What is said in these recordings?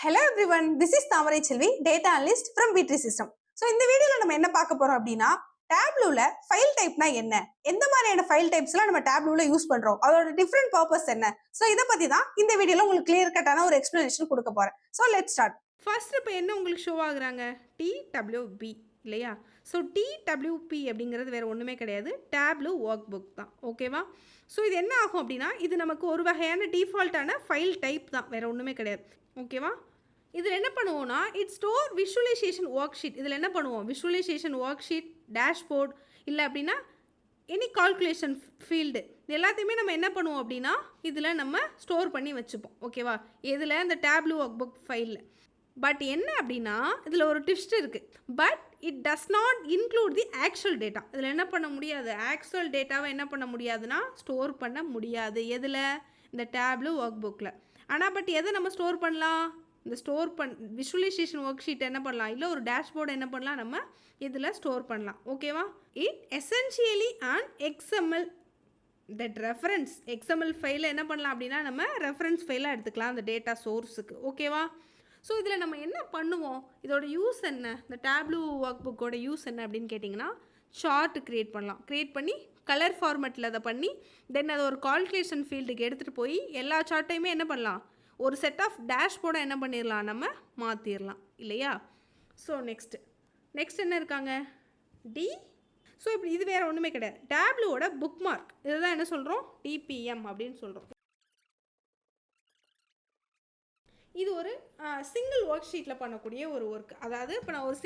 Hello everyone, this is Tamarai Chelvi, data analyst from B3 System. So இந்த வீடியோல நம்ம என்ன பார்க்க போறோம் அப்படின்னா டேப்லூல ஃபைல் டைப்னா என்ன, எந்த மாதிரியான ஃபைல் டைப்ஸ்லாம் நம்ம டேப்லூல யூஸ் பண்றோம், அதோட டிஃபரெண்ட் பர்பஸ் என்ன, ஸோ இதை பத்தி தான் இந்த வீடியோல உங்களுக்கு கிளியர் கட்டான ஒரு எக்ஸ்பிளனேஷன் கொடுக்க போறேன். So let's start. ஃபர்ஸ்ட் இப்போ என்ன உங்களுக்கு ஷோ ஆகுறாங்க, டிடபிள்யூபி இல்லையா? ஸோ டிடபிள்யூபி அப்படிங்கிறது வேறு ஒன்றுமே கிடையாது, டேப்லூ ஒர்க் புக் தான். ஓகேவா? ஸோ இது என்ன ஆகும் அப்படின்னா இது நமக்கு ஒரு வகையான டிஃபால்ட்டான ஃபைல் டைப் தான், வேறு ஒன்றுமே கிடையாது. ஓகேவா? இதில் என்ன பண்ணுவோம்னா it store visualisation worksheet. இதில் என்ன பண்ணுவோம், விஷுவலைசேஷன் ஒர்க் ஷீட், டேஷ்போர்ட், இல்லை அப்படின்னா எனி கால்குலேஷன் ஃபீல்டு, இது எல்லாத்தையுமே நம்ம என்ன பண்ணுவோம் அப்படின்னா இதில் நம்ம ஸ்டோர் பண்ணி வச்சுப்போம். ஓகேவா? இதில் இந்த டேப்லூ ஒர்க் புக் ஃபைலில். பட் என்ன அப்படின்னா இதில் ஒரு ட்விஸ்ட் இருக்குது. But it does not include the actual data. இதில் என்ன பண்ண முடியாது, ஆக்சுவல் டேட்டாவை என்ன பண்ண முடியாதுன்னா ஸ்டோர் பண்ண முடியாது. எதில்? இந்த டேப்லூ ஒர்க் புக்கில். ஆனால் பட் எதை நம்ம ஸ்டோர் பண்ணலாம், இந்த ஸ்டோர் விஷுவலைசேஷன் ஒர்க் ஷீட் என்ன பண்ணலாம், இல்லை ஒரு டேஷ்போர்டு என்ன பண்ணலாம், நம்ம இதில் ஸ்டோர் பண்ணலாம். ஓகேவா? It essentially and XML that reference XML ஃபைலில் என்ன பண்ணலாம் அப்படின்னா நம்ம ரெஃபரன்ஸ் ஃபைலாக எடுத்துக்கலாம் அந்த டேட்டா சோர்ஸுக்கு. ஓகேவா? ஸோ இதில் நம்ம என்ன பண்ணுவோம், இதோட யூஸ் என்ன, இந்த டேப்லூ ஒர்க் புக்கோட யூஸ் என்ன அப்படின்னு கேட்டிங்கன்னா சார்ட் க்ரியேட் பண்ணலாம். க்ரியேட் பண்ணி கலர் ஃபார்மேட்டில் அதை பண்ணி தென் அதை ஒரு கால்குலேஷன் ஃபீல்டுக்கு எடுத்துகிட்டு போய் எல்லா சார்ட்டையுமே என்ன பண்ணலாம், ஒரு செட் ஆஃப் டேஷ்போர்டை என்ன பண்ணிடலாம், நம்ம மாற்றிடலாம் இல்லையா? ஸோ நெக்ஸ்ட் என்ன இருக்காங்க, டி. ஸோ இப்படி இது வேறு ஒன்றுமே கிடையாது, டேப்லூவோட புக் மார்க். இதுதான் என்ன சொல்கிறோம், டிபிஎம் அப்படின்னு சொல்கிறோம். இது ஒரு சிங்கிள் ஒர்க் ஷீட்டில் பண்ணக்கூடிய ஒரு ஒர்க். அதாவது இப்போ நான் ஒரு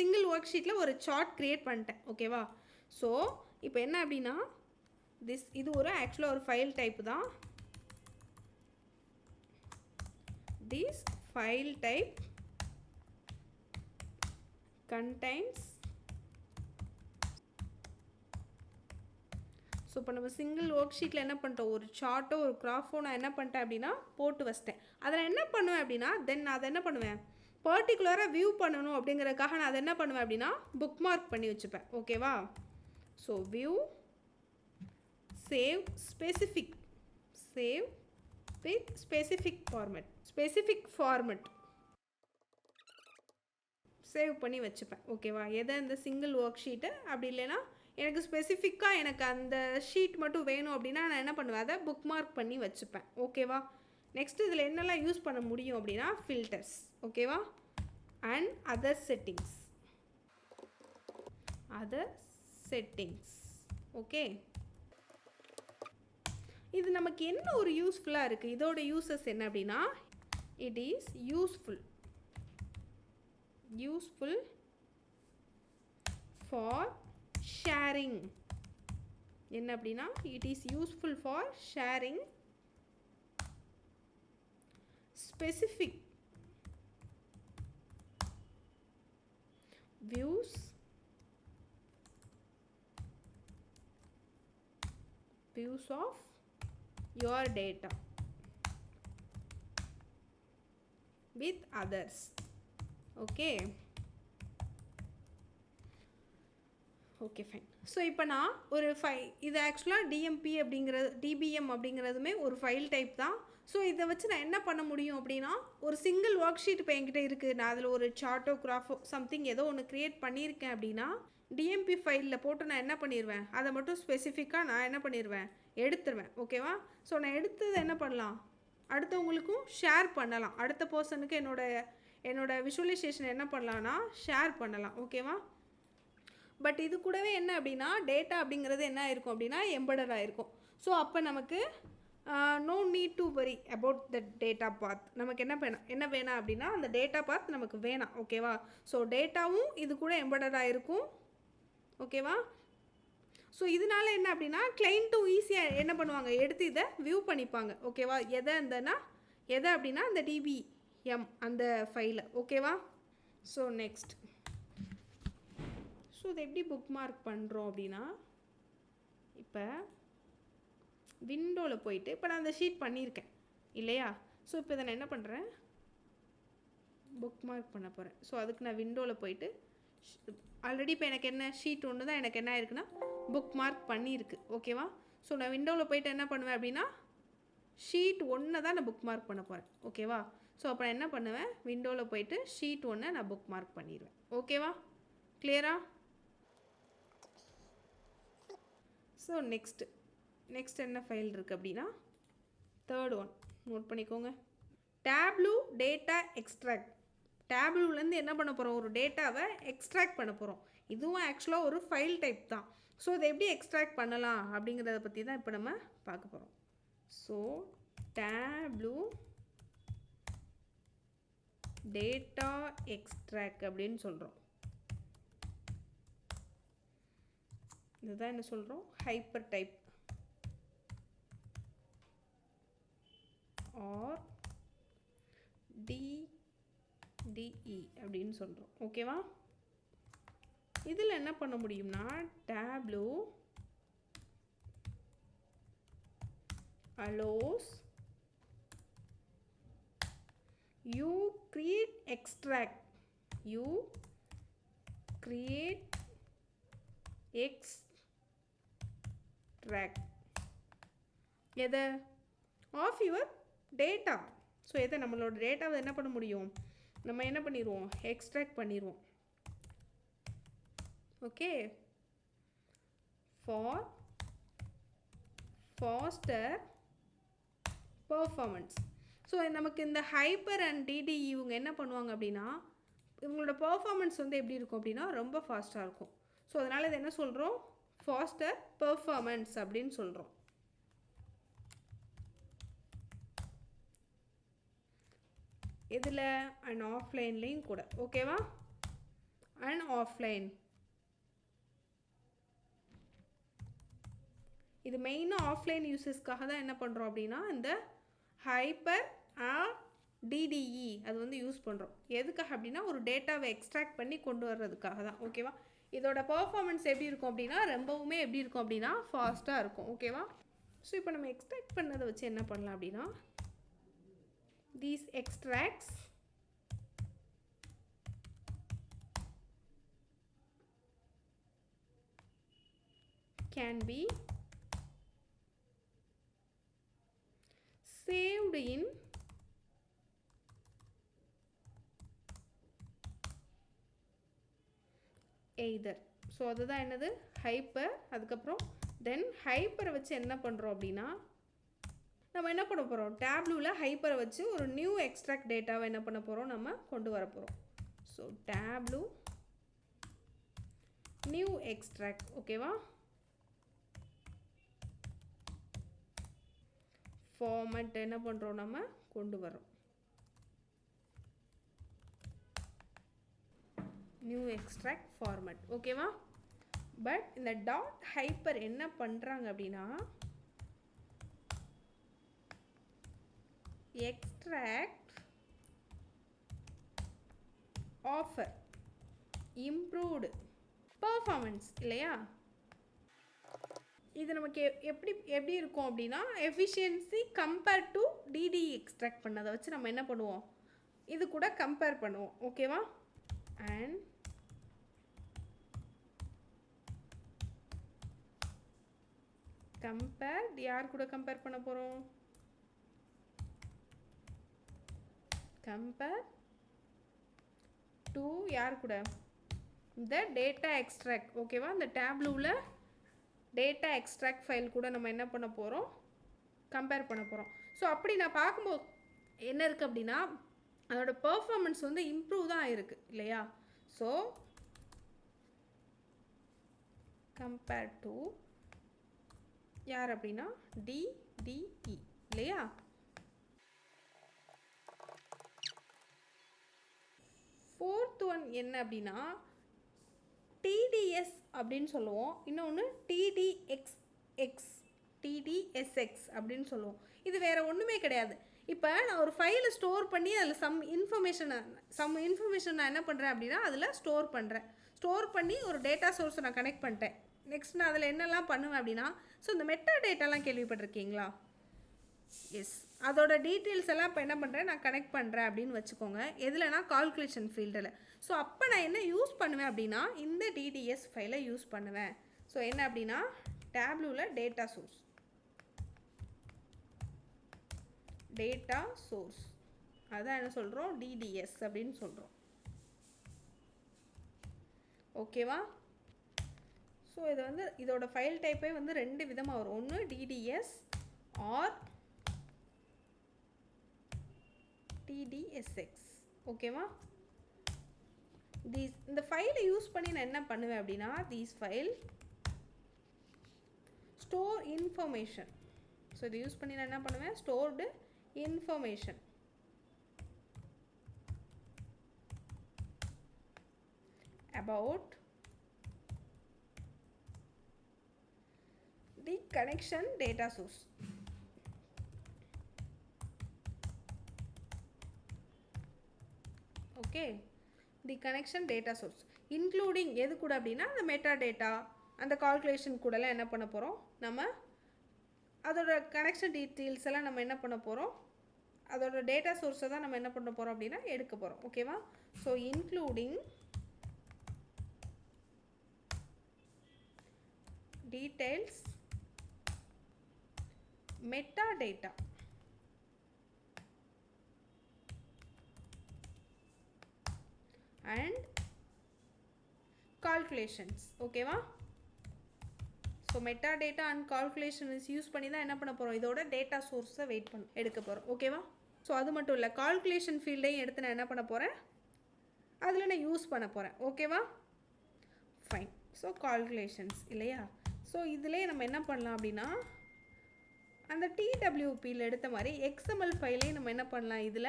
சிங்கிள் ஒர்க் ஷீட்டில் ஒரு சார்ட் க்ரியேட் பண்ணிட்டேன். ஓகேவா? ஸோ இப்போ என்ன அப்படின்னா இது ஒரு ஆக்சுவலாக ஒரு ஃபைல் டைப் தான். This file type contains. So இப்போ நம்ம சிங்கிள் ஒர்க் ஷீட்டில் என்ன பண்ணிட்டோம், ஒரு சார்ட்டோ ஒரு கிராஃபோ நான் என்ன பண்ணிட்டேன் அப்படின்னா போட்டு வச்சிட்டேன். அதில் என்ன பண்ணுவேன் அப்படின்னா தென் நான் அதை என்ன பண்ணுவேன், பர்டிகுலராக வியூ பண்ணணும் அப்படிங்கிறதுக்காக நான் அதை என்ன பண்ணுவேன் அப்படின்னா புக் மார்க் பண்ணி வச்சுப்பேன். ஓகேவா? So view save with specific format save பண்ணி வச்சுப்பேன். ஓகேவா? எதை இந்த சிங்கிள் ஒர்க் ஷீட்டை, அப்படி இல்லைன்னா எனக்கு ஸ்பெசிஃபிக்காக எனக்கு அந்த ஷீட் மட்டும் வேணும் அப்படின்னா நான் என்ன பண்ணுவேன், அதை புக் மார்க் பண்ணி வச்சுப்பேன். ஓகேவா? நெக்ஸ்ட் இதில் என்னெல்லாம் யூஸ் பண்ண முடியும் அப்படின்னா ஃபில்டர்ஸ். ஓகேவா? And other settings. ஓகே, இது நமக்கு என்ன ஒரு யூஸ்ஃபுல்லாக இருக்குது, இதோட யூசஸ் என்ன அப்படின்னா it is useful for sharing. என்ன அப்படின்னா it is useful for sharing specific views of your data with others. Okay fine. So இப்போ நான் ஒரு இது ஆக்சுவலாக டிபிஎம் அப்படிங்கிறதுமே ஒரு ஃபைல் டைப் தான். ஸோ இதை வச்சு நான் என்ன பண்ண முடியும் அப்படின்னா ஒரு சிங்கிள் ஒர்க் ஷீட் இப்போ என்கிட்ட இருக்குது, நான் அதில் ஒரு சார்ட்டோ கிராஃபோ சம்திங் ஏதோ ஒன்று க்ரியேட் பண்ணியிருக்கேன் அப்படின்னா டிஎம்பி ஃபைலில் போட்டு நான் என்ன பண்ணிடுவேன், அதை மட்டும் ஸ்பெசிஃபிக்காக நான் என்ன பண்ணிடுவேன், எடுத்துருவேன். ஓகேவா? ஸோ நான் எடுத்தது என்ன பண்ணலாம், அடுத்தவங்களுக்கும் ஷேர் பண்ணலாம், அடுத்த பர்சனுக்கு என்னோட விஷுவலைசேஷன் என்ன பண்ணலான்னா ஷேர் பண்ணலாம். ஓகேவா? பட் இது கூடவே என்ன அப்படின்னா டேட்டா அப்படிங்கிறது என்ன ஆயிருக்கும் அப்படின்னா எம்பெடட் ஆகிருக்கும். ஸோ அப்போ நமக்கு no need to worry about the data path. நமக்கு என்ன வேணாம் அப்படின்னா அந்த டேட்டா பாத் நமக்கு வேணாம். ஓகேவா? ஸோ டேட்டாவும் இது கூட எம்பெடட் ஆகிருக்கும். ஓகேவா? ஸோ இதனால என்ன அப்படின்னா கிளைண்ட்டும் ஈஸியாக என்ன பண்ணுவாங்க, எடுத்து இதை வியூ பண்ணிப்பாங்க. ஓகேவா? எதை அப்படின்னா அந்த டிபிஎம் அந்த ஃபைலை. ஓகேவா? ஸோ இதை எப்படி புக் மார்க் பண்ணுறோம் அப்படின்னா இப்போ விண்டோவில் போயிட்டு இப்போ நான் அந்த ஷீட் பண்ணியிருக்கேன் இல்லையா? ஸோ இப்போ இதை நான் என்ன பண்ணுறேன், புக் மார்க் பண்ண போகிறேன். ஸோ அதுக்கு நான் விண்டோவில் போயிட்டு ஆல்ரெடி இப்போ எனக்கு என்ன ஷீட் ஒன்று தான் எனக்கு என்ன ஆயிருக்குன்னா புக் மார்க் பண்ணியிருக்கு. ஓகேவா? ஸோ நான் விண்டோவில் போயிட்டு என்ன பண்ணுவேன் அப்படின்னா ஷீட் 1 தான் நான் புக் மார்க் பண்ண போகிறேன். ஓகேவா? ஸோ அப்போ நான் என்ன பண்ணுவேன், விண்டோவில் போயிட்டு ஷீட் 1 நான் புக் மார்க் பண்ணிடுவேன். ஓகேவா, கிளியரா? ஸோ நெக்ஸ்ட் என்ன ஃபைல் இருக்குது அப்படின்னா தேர்ட் ஒன் நோட் பண்ணிக்கோங்க. Tableau data extract. டேப்லூலேருந்து என்ன பண்ண போகிறோம், ஒரு டேட்டாவை எக்ஸ்ட்ராக்ட் பண்ண போகிறோம். இதுவும் ஆக்சுவலாக ஒரு ஃபைல் டைப் தான். ஸோ இதை எப்படி எக்ஸ்ட்ராக்ட் பண்ணலாம் அப்படிங்கிறத பற்றி தான் இப்போ நம்ம பார்க்க போகிறோம். ஸோ டேப்லூ டேட்டா எக்ஸ்ட்ராக்ட் அப்படின்னு சொல்கிறோம். இதுதான் என்ன சொல்கிறோம், ஹைப்பர் டைப் ஆர் டிடிஇ அப்படின்னு சொல்கிறோம். ஓகேவா, இதில் என்ன பண்ண முடியும்னா Tableau allows you create extract எதை, ஆஃப் யுவர் டேட்டா. ஸோ எதை, நம்மளோட டேட்டாவை என்ன பண்ண முடியும், நம்ம என்ன பண்ணிடுவோம், எக்ஸ்ட்ராக்ட் பண்ணிடுவோம். Okay, for faster performance. So நமக்கு இந்த ஹைப்பர் அண்ட் டிடிஇ இவங்க என்ன பண்ணுவாங்க அப்படின்னா, இவங்களோட பர்ஃபார்மன்ஸ் வந்து எப்படி இருக்கும் அப்படின்னா ரொம்ப ஃபாஸ்ட்டாக இருக்கும். ஸோ அதனால் இது என்ன சொல்கிறோம், ஃபாஸ்டர் பர்ஃபார்மன்ஸ் அப்படின்னு சொல்கிறோம். இதில் அண்ட் ஆஃப்லைன்லேயும் கூட. ஓகேவா, அண்ட் ஆஃப்லைன் இது மெயினாக ஆஃப்லைன் யூசஸ்க்காக தான் என்ன பண்ணுறோம் அப்படின்னா இந்த ஹைப்பர் டிடிஇ அது வந்து யூஸ் பண்ணுறோம். எதுக்காக அப்படின்னா ஒரு டேட்டாவை எக்ஸ்ட்ராக்ட் பண்ணி கொண்டு வர்றதுக்காக தான். ஓகேவா, இதோட பர்ஃபார்மன்ஸ் எப்படி இருக்கும் அப்படின்னா ரொம்பவுமே எப்படி இருக்கும் அப்படின்னா ஃபாஸ்ட்டாக இருக்கும். ஓகேவா, ஸோ இப்போ நம்ம எக்ஸ்ட்ராக்ட் பண்ணதை வச்சு என்ன பண்ணலாம் அப்படின்னா these extracts can be saved in either. So அதுதான் என்னது, ஹைப்பர். அதுக்கப்புறம் தென் ஹைப்பரை வச்சு என்ன பண்ணுறோம் அப்படின்னா நம்ம என்ன பண்ண போகிறோம், டேப்லூவில் ஹைப்பரை வச்சு ஒரு நியூ எக்ஸ்ட்ராக்ட் டேட்டாவை என்ன பண்ண போகிறோம், நம்ம கொண்டு வர போகிறோம். So Tableau new extract. ஓகேவா, ஃபார்மட் என்ன பண்ணுறோம், நம்ம கொண்டு வரோம் நியூ எக்ஸ்ட்ராக்ட் ஃபார்மட். ஓகேவா, பட் இந்த டாட் ஹைப்பர் என்ன பண்ணுறாங்க அப்படின்னா எக்ஸ்ட்ராக்ட் ஆஃபர் இம்ப்ரூவ்டு பர்ஃபார்மன்ஸ் இல்லையா. இது நமக்கு எப்படி இருக்கும் அப்படின்னா எஃபிஷியன்சி கம்பேர் டு டிடி எக்ஸ்ட்ராக்ட் பண்ணதை வச்சு நம்ம என்ன பண்ணுவோம், இது கூட கம்பேர் பண்ணுவோம். ஓகேவா, அண்ட் கம்பேர் யார் கூட கம்பேர் பண்ண போகிறோம், கம்பேர் டு யார் கூட, இந்த டேட்டா எக்ஸ்ட்ராக்ட். ஓகேவா, இந்த டேப்லூவில் டேட்டா எக்ஸ்ட்ராக்ட் ஃபைல் கூட நம்ம என்ன பண்ண போகிறோம், கம்பேர் பண்ண போகிறோம். ஸோ அப்படி நான் பார்க்கும்போது என்ன இருக்குது அப்படின்னா அதோட பெர்ஃபார்மன்ஸ் வந்து இம்ப்ரூவ் தான் ஆயிருக்கு இல்லையா. ஸோ கம்பேர் டு யார் அப்படின்னா டிடிஇ இல்லையா. ஃபோர்த் ஒன் என்ன அப்படின்னா டிடிஎஸ் அப்படின்னு சொல்லுவோம், இன்னொன்று டிடிஎஸ்எக்ஸ் அப்படின்னு சொல்லுவோம். இது வேறு ஒன்றுமே கிடையாது. இப்போ நான் ஒரு ஃபைலை ஸ்டோர் பண்ணி அதில் சம் இன்ஃபர்மேஷன் நான் என்ன பண்ணுறேன் அப்படின்னா அதில் ஸ்டோர் பண்ணி ஒரு டேட்டா சோர்ஸை நான் கனெக்ட் பண்ணிட்டேன். நெக்ஸ்ட் நான் அதில் என்னெல்லாம் பண்ணுவேன் அப்படின்னா ஸோ இந்த மெட்டா டேட்டாலாம் கேள்விப்பட்டிருக்கீங்களா, எஸ், அதோட டீட்டெயில்ஸ் எல்லாம் இப்போ என்ன பண்ணுறேன், நான் கனெக்ட் பண்ணுறேன் அப்படின்னு வச்சுக்கோங்க. எதுலனா கால்குலேஷன் ஃபீல்டில். ஸோ அப்போ நான் என்ன யூஸ் பண்ணுவேன் அப்படின்னா இந்த டிடிஎஸ் ஃபைலை யூஸ் பண்ணுவேன். ஸோ என்ன அப்படின்னா டேப்லூவில் டேட்டா சோர்ஸ் அதான் என்ன சொல்கிறோம், டிடிஎஸ் அப்படின்னு சொல்கிறோம். ஓகேவா? ஸோ இது வந்து இதோட ஃபைல் டைப்பே வந்து 2 விதமாக வரும். ஒன்று டிடிஎஸ் ஆர் டிடிஎஸ்எக்ஸ். ஓகேவா? இந்த ஃபைலை யூஸ் பண்ணி நான் என்ன பண்ணுவேன் அப்படின்னா, these file store information. So இதை யூஸ் பண்ணி நான் என்ன பண்ணுவேன், stored information about the connection data source. Okay, the connection data source including எது கூட அப்படின்னா அந்த மெட்டா டேட்டா, அந்த கால்குலேஷன் கூடலாம் என்ன பண்ண போகிறோம், நம்ம அதோட கனெக்ஷன் டீட்டெயில்ஸ் எல்லாம் நம்ம என்ன பண்ண போகிறோம், அதோட டேட்டா சோர்ஸை தான் நம்ம என்ன பண்ண போகிறோம் அப்படின்னா எடுக்க போகிறோம். ஓகேவா? So including details, metadata, and calculations. ஓகேவா? So metadata and calculation is use பண்ணி தான் என்ன பண்ண போகிறோம், இதோட டேட்டா சோர்ஸை எடுக்க போகிறோம். ஓகேவா? ஸோ அது மட்டும் இல்லை, கால்குலேஷன் ஃபீல்டையும் எடுத்து நான் என்ன பண்ண போகிறேன், அதில் நான் யூஸ் பண்ண போகிறேன். ஓகேவா? ஃபைன். ஸோ கால்குலேஷன்ஸ் இல்லையா? ஸோ இதிலே நம்ம என்ன பண்ணலாம் அப்படின்னா, அந்த டிடபிள்யூபியில் எடுத்த மாதிரி எக்ஸ்எம்எல் ஃபைலையும் நம்ம என்ன பண்ணலாம், இதில்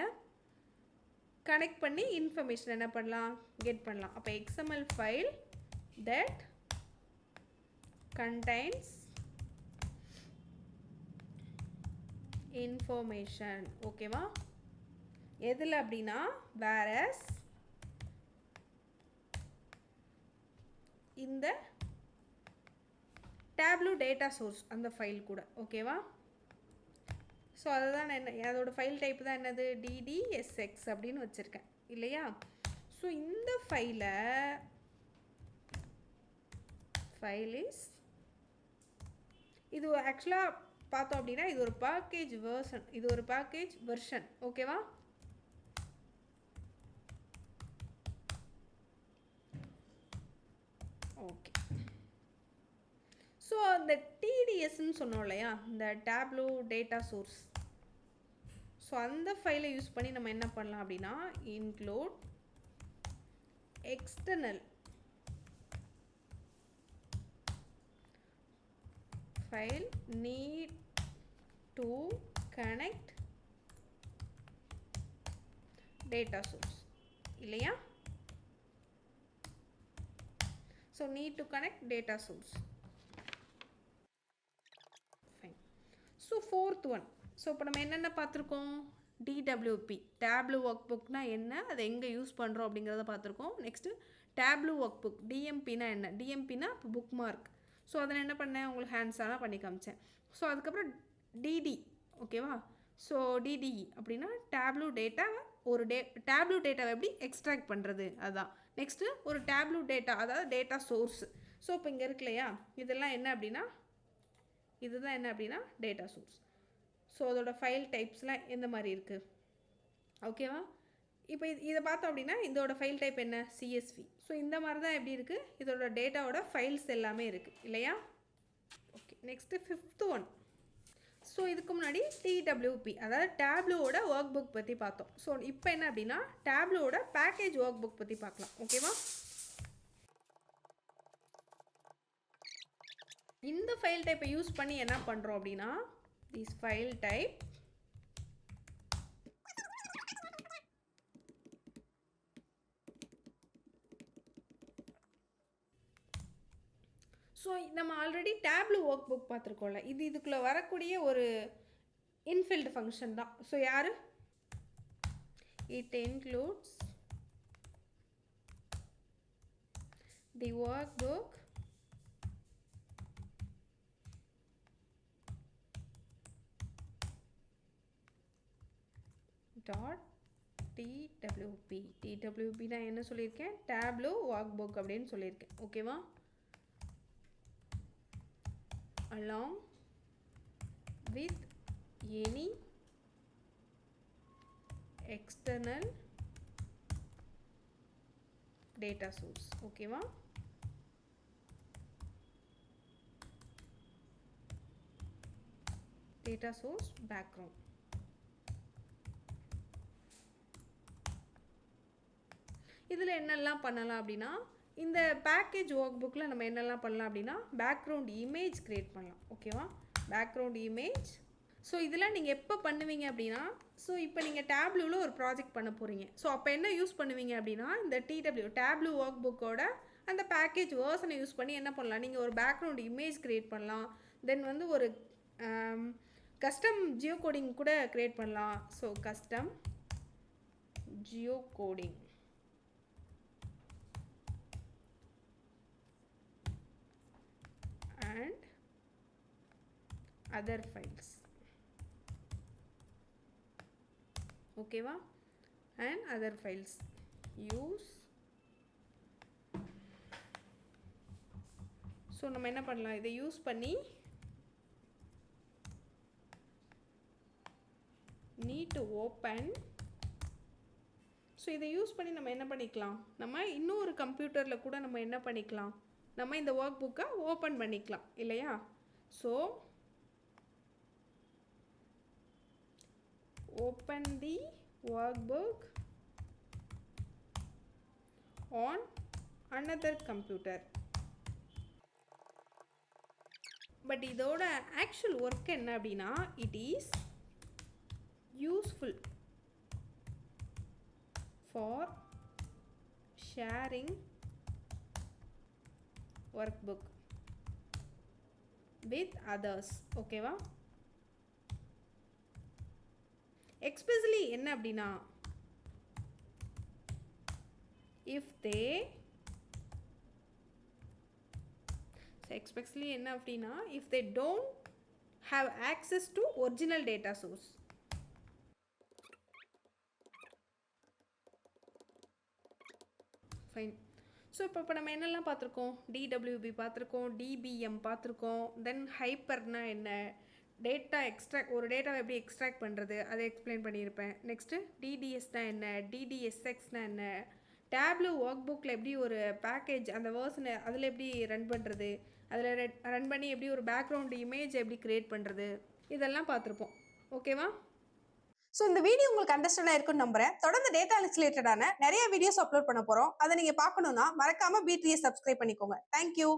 கனெக்ட் பண்ணி இன்ஃபர்மேஷன் என்ன பண்ணலாம், கெட் பண்ணலாம். அப்போ XML file that contains information. ஓகேவா? எதில் அப்படின்னா whereas இந்த டேப்லூ டேட்டா சோர்ஸ் அந்த ஃபைல் கூட. ஓகேவா? ஸோ அதுதான் என்ன, அதோட ஃபைல் டைப் தான் என்னது, டிடிஎஸ்எக்ஸ் அப்படின்னு வச்சுருக்கேன் இல்லையா? ஸோ இந்த ஃபைல் இஸ், இது ஆக்சுவலாக பார்த்தோம் அப்படின்னா இது ஒரு பேக்கேஜ் வெர்ஷன், இது ஒரு பேக்கேஜ் வெர்ஷன். ஓகேவா? ஓகே. ஸோ அந்த டிடிஎஸ்ன்னு சொன்னோம் இல்லையா, இந்த டேப்லூ டேட்டா சோர்ஸ். ஸோ அந்த ஃபைலை யூஸ் பண்ணி நம்ம என்ன பண்ணலாம் அப்படின்னா, include external file need to connect data source இல்லையா? so need to connect data source. fine. so fourth one, so இப்போ நம்ம என்னென்ன பார்த்துருக்கோம், டிடபிள்யூபி டேப்லூ ஒர்க் புக்னா என்ன, அதை எங்கே யூஸ் பண்ணுறோம் அப்படிங்கிறத பார்த்துருக்கோம். நெக்ஸ்ட்டு டேப்லூ ஒர்க் புக், டிஎம்பினா என்ன, டிஎம்பினா புக் மார்க். ஸோ அதை என்ன பண்ணேன், உங்களுக்கு ஹேண்ட்ஸாலாம் பண்ணி காமிச்சேன். ஸோ அதுக்கப்புறம் டிடி. ஓகேவா? ஸோ டிடிஇ அப்படின்னா டேப்லூ டேட்டாவை டேப்லூ டேட்டாவை எப்படி எக்ஸ்ட்ராக்ட் பண்ணுறது, அதுதான். நெக்ஸ்ட்டு ஒரு டேப்லூ டேட்டா, அதாவது டேட்டா சோர்ஸ். ஸோ இப்போ இங்கே இருக்கு இல்லையா, இதெல்லாம் என்ன அப்படின்னா, இதுதான் என்ன அப்படின்னா டேட்டா சோர்ஸ். ஸோ அதோட ஃபைல் டைப்ஸ்லாம் எந்த மாதிரி இருக்குது. ஓகேவா? இப்போ இதை பார்த்தோம் அப்படின்னா இதோட ஃபைல் டைப் என்ன, சிஎஸ்வி. ஸோ இந்த மாதிரி தான் எப்படி இருக்குது, இதோட டேட்டாவோட ஃபைல்ஸ் எல்லாமே இருக்குது இல்லையா? Okay. Next fifth one. So இதுக்கு முன்னாடி டிடபிள்யூபி அதாவது டேப்லூவோட ஒர்க் புக் பற்றி பார்த்தோம். ஸோ இப்போ என்ன அப்படின்னா டேப்லூவோட பேக்கேஜ் ஒர்க் புக் பற்றி பார்க்கலாம். ஓகேவா? இந்த ஃபைல் டைப்பை யூஸ் பண்ணி என்ன பண்ணுறோம் அப்படின்னா, திஸ் ஃபைல் டைப் ஸோ நம்ம ஆல்ரெடி டேப்லூ ஒர்க் புக் பார்த்துருக்கோம்ல, இதுக்குள்ளே வரக்கூடிய ஒரு இன்ஃபில்டு ஃபங்க்ஷன் தான். ஸோ யார், it includes the work book dot TWP. TWP நான் என்ன சொல்லியிருக்கேன், டேப்லூ ஒர்க் புக் அப்படின்னு சொல்லியிருக்கேன். ஓகேவா? along with any external data source. ஓகேவா? Data source background. இதில் என்னெல்லாம் பண்ணலாம் அப்படின்னா, இந்த பேக்கேஜ் ஒர்க் புக்கில் நம்ம என்னெல்லாம் பண்ணலாம் அப்படின்னா, பேக்ரவுண்ட் இமேஜ் க்ரியேட் பண்ணலாம். ஓகேவா? Background image. ஸோ இதெல்லாம் நீங்கள் எப்போ பண்ணுவீங்க அப்படின்னா, ஸோ இப்போ நீங்கள் டேப்லூவில் ஒரு ப்ராஜெக்ட் பண்ண போகிறீங்க. ஸோ அப்போ என்ன யூஸ் பண்ணுவீங்க அப்படின்னா, இந்த டேப்லூ ஒர்க் புக்கோட அந்த பேக்கேஜ் வேர்ஷனை யூஸ் பண்ணி என்ன பண்ணலாம், நீங்கள் ஒரு பேக்ரவுண்ட் இமேஜ் க்ரியேட் பண்ணலாம். தென் வந்து ஒரு கஸ்டம் ஜியோ கோடிங் கூட க்ரியேட் பண்ணலாம். So custom Jio coding and other files. ஓகேவா? and other files use. So நம்ம என்ன பண்ணலாம், இதை யூஸ் பண்ணி need to open. ஸோ இதை யூஸ் பண்ணி நம்ம என்ன பண்ணிக்கலாம், நம்ம இன்னொரு கம்ப்யூட்டரில் கூட நம்ம என்ன பண்ணிக்கலாம், நம்ம இந்த ஒர்க் புக்கை ஓப்பன் பண்ணிக்கலாம் இல்லையா? So open the work book on another computer. But இதோட ஆக்சுவல் ஒர்க் என்ன அப்படின்னா, it is useful for sharing workbook with others. ஓகேவா? எக்ஸ்பெஷலி என்ன அப்படின்னா, if they especially என்ன அப்படின்னா, if they don't have access to original data source. Fine. So இப்போ நம்ம என்னெல்லாம் பார்த்துருக்கோம், டிடபிள்யூபி பார்த்துருக்கோம், டிபிஎம் பார்த்துருக்கோம். தென் ஹைப்பர்னா என்ன, டேட்டா ஒரு டேட்டாவை எப்படி எக்ஸ்ட்ராக்ட் பண்ணுறது அதை எக்ஸ்பிளைன் பண்ணியிருப்பேன். நெக்ஸ்ட்டு டிடிஎஸ்னா என்ன, டிடிஎஸ்எக்ஸ்னா என்ன, டேப்லூ ஒர்க் புக்கில் எப்படி ஒரு பேக்கேஜ் அந்த வேர்ஷனை அதில் எப்படி ரன் பண்ணுறது, அதில் ரன் பண்ணி எப்படி ஒரு பேக்ரவுண்ட் இமேஜ் எப்படி க்ரியேட் பண்ணுறது, இதெல்லாம் பார்த்துருப்போம். ஓகேவா? ஸோ இந்த வீடியோ உங்களுக்கு அண்டர்ஸ்டாண்டாக இருக்குன்னு நம்புறேன். தொடர்ந்து டேட்டா அனலிஸ்ட் ரிலேட்டடான நிறைய வீடியோஸ் அப்லோட் பண்ண போகிறோம். அதை நீங்கள் பார்க்கணுன்னா மறக்காமல் BTS சப்ஸ்கிரைப் பண்ணிக்கோங்க. தேங்க்யூ.